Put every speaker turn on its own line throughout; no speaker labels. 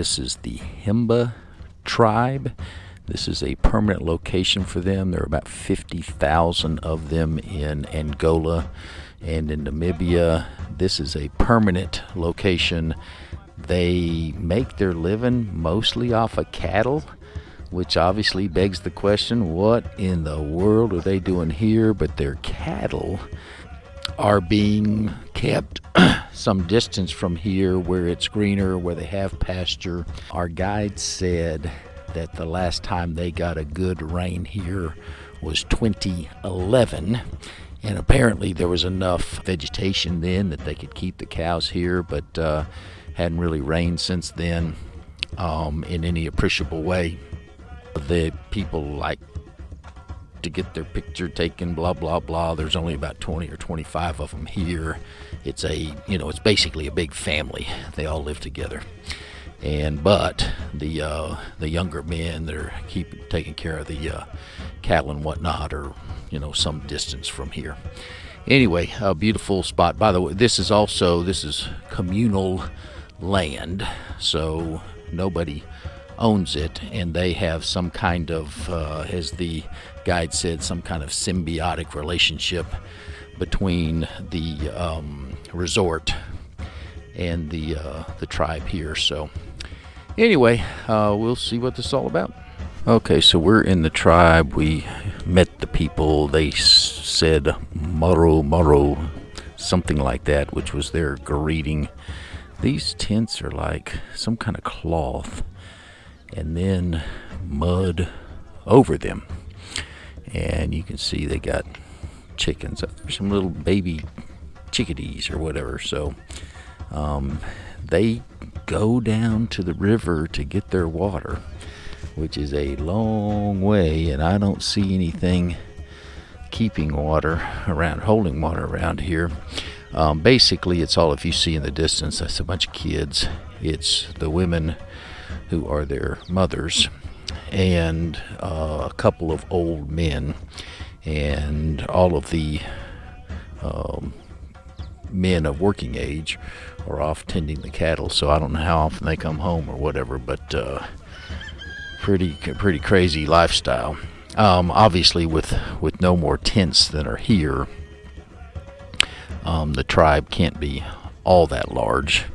This is the Himba tribe. This is a permanent location for them. There are about 50,000 of them in Angola and in Namibia. This is a permanent location. They make their living mostly off of cattle, which obviously begs the question, what in the world are they doing here? But their cattle are being kept some distance from here where it's greener, where they have pasture. Our guide said that the last time they got a good rain here was 2011, and apparently there was enough vegetation then that they could keep the cows here, but hadn't really rained since then in any appreciable way. The people like to get their picture taken, blah blah blah. There's only about 20 or 25 of them here. It's it's basically a big family. They all live together. But the younger men that are taking care of the cattle and whatnot are some distance from here. Anyway, a beautiful spot. By the way, this is communal land, so nobody owns it, and they have some kind of, as the guide said, some kind of symbiotic relationship between the resort and the tribe here. So anyway, we'll see what this is all about. Okay, so we're in the tribe. We met the people. They said moro moro, something like that, which was their greeting. These tents are like some kind of cloth and then mud over them, and you can see they got chickens. There's some little baby chickadees or whatever. So they go down to the river to get their water, which is a long way, and I don't see anything holding water around here. Basically, it's all, if you see in the distance, that's a bunch of kids. It's the women who are their mothers, and a couple of old men, and all of the men of working age are off tending the cattle. So I don't know how often they come home or whatever, but pretty crazy lifestyle. Obviously, with no more tents than are here, the tribe can't be all that large.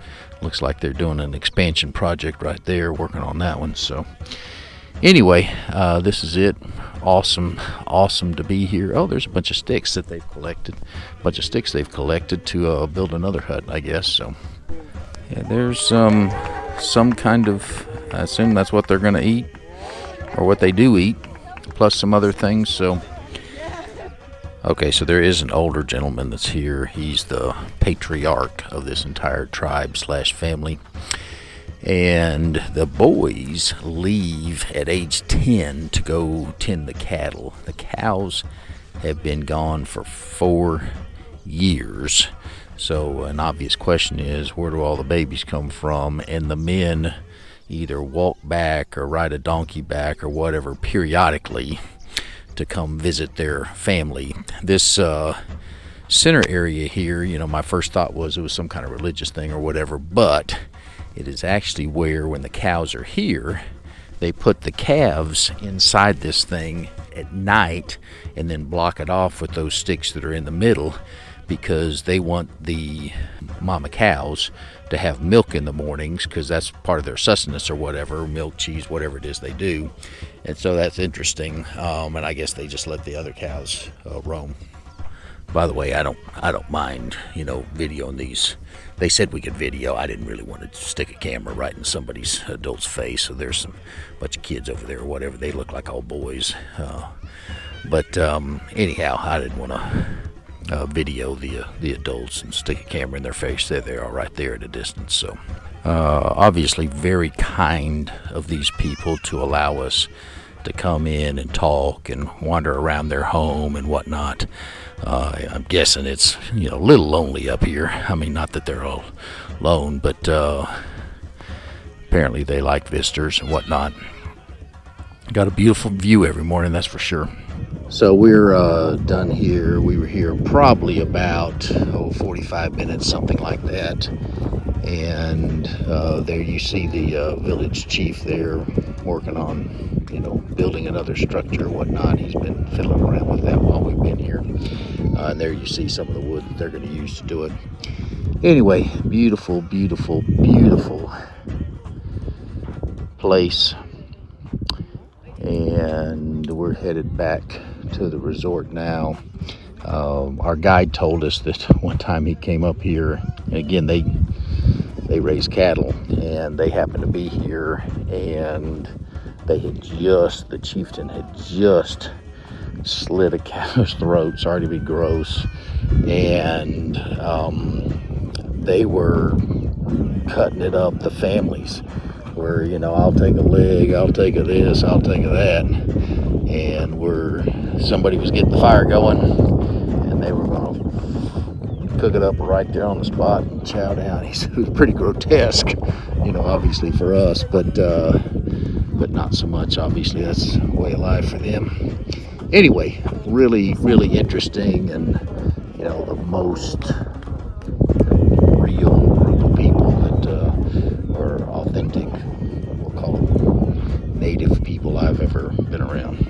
Looks like they're doing an expansion project right there, working on that one. So anyway, this is it. Awesome to be here. Oh, there's a bunch of sticks that they've collected. To build another hut, I guess. So yeah, there's some kind of, I assume that's what they're going to eat, or what they do eat, plus some other things. So okay, so there is an older gentleman that's here. He's the patriarch of this entire tribe / family. And the boys leave at age 10 to go tend the cattle. The cows have been gone for 4 years. So an obvious question is, where do all the babies come from? And the men either walk back or ride a donkey back or whatever periodically to come visit their family. This center area here, my first thought was it was some kind of religious thing or whatever, but it is actually where, when the cows are here, they put the calves inside this thing at night and then block it off with those sticks that are in the middle, because they want the mama cows to have milk in the mornings, because that's part of their sustenance or whatever, milk, cheese, whatever it is they do. And so that's interesting. And I guess they just let the other cows roam. By the way, I don't mind, videoing these. They said we could video. I didn't really want to stick a camera right in somebody's adult's face. So there's some bunch of kids over there or whatever. They look like all boys. But anyhow, I didn't want to video the adults and stick a camera in their face. There they are right there at a distance. So obviously very kind of these people to allow us to come in and talk and wander around their home and whatnot. I'm guessing it's a little lonely up here. I mean, not that they're all alone, but apparently they like visitors and whatnot. Got a beautiful view every morning, that's for sure. So we're done here. We were here probably about 45 minutes, something like that. And there you see the village chief there working on, building another structure or whatnot. He's been fiddling around with that while we've been here. And there you see some of the wood that they're going to use to do it. Anyway, beautiful, beautiful, beautiful place. And we're headed back to the resort now. Our guide told us that one time he came up here, and again, they raise cattle, and they happened to be here, and the chieftain had just slit a cow's throat. Sorry to be gross. And they were cutting it up, the families, where, I'll take a leg, I'll take a this, I'll take a that. And somebody was getting the fire going, and they were going to cook it up right there on the spot and chow down. It was pretty grotesque, obviously for us, but not so much. Obviously, that's the way of life for them. Anyway, really, really interesting, and the most real group of people that are authentic, we'll call it native people I've ever been around.